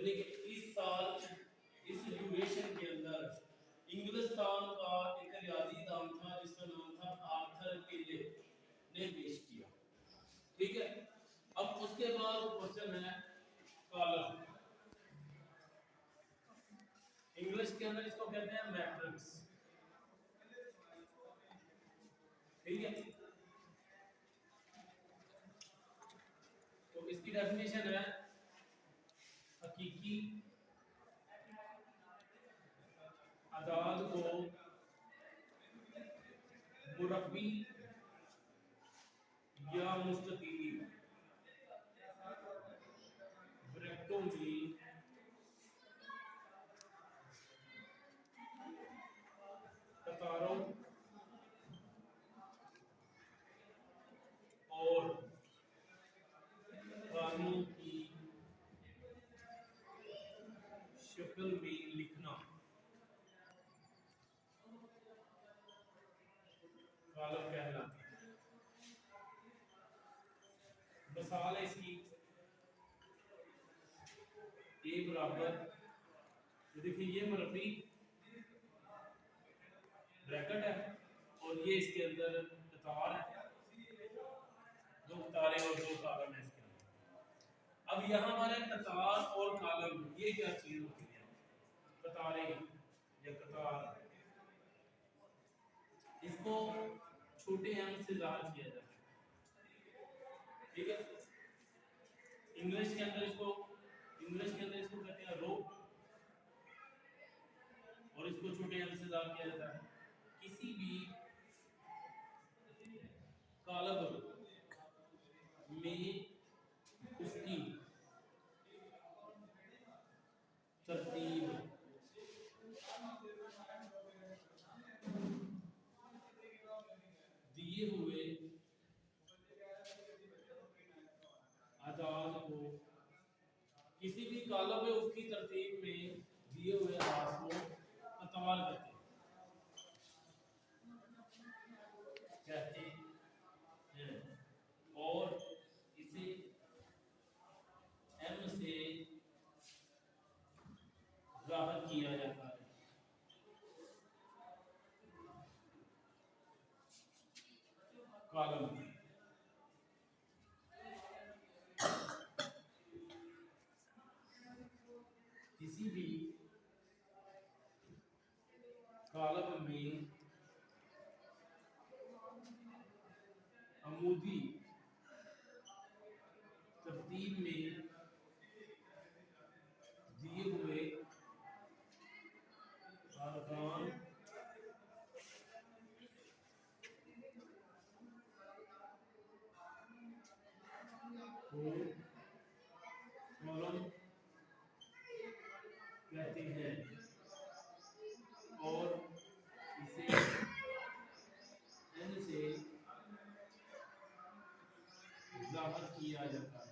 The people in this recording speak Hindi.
यानी कि इस साल इस ड्यूरेशन के अंदर इंग्लिस्तान का एक रियाजीदान था जिसका नाम था आर्थर किले ने पेश किया। ठीक है, अब उसके बाद क्वेश्चन है कॉलम। इंग्लिश के अंदर इसको कहते हैं मैट्रिक्स। ठीक है, तो इसकी डेफिनेशन है हकीकी अदाद को मुरब्बी या मुस्ततीली ब्रैकेटों में कतारों और कॉलमों की शक्ल में लिखना कॉलम कहलाती है। मिसाल है इसकी ए बराबर, देखिए ये मुरब्बी ब्रैकेट है और ये इसके अंदर कतार है, दो कतारें और दो कॉलम है इसके अंदर। अब यहाँ हमारे कतार और कॉलम ये क्या चीज होती है? कतारें या कतार, इसको छोटे एम से जाहिर किया जाता है। ठीक है, इंग्लिश के अंदर इसको कहते हैं रो और इसको छोटे एम से जाहिर किया जाता है। किसी भी कॉलम में उसकी तरतीब दिए हुए अदाद को, किसी भी कॉलम में उसकी तरतीब में दिए हुए अदाद को कतार कहते हैं और इसे एम से जाहिर किया जाता है। कॉलम किसी भी कॉलम में अमूदी तरतीब में दिए हुए अरकान को कॉलम कहते हैं और इसे एन से जाहिर किया जाता है।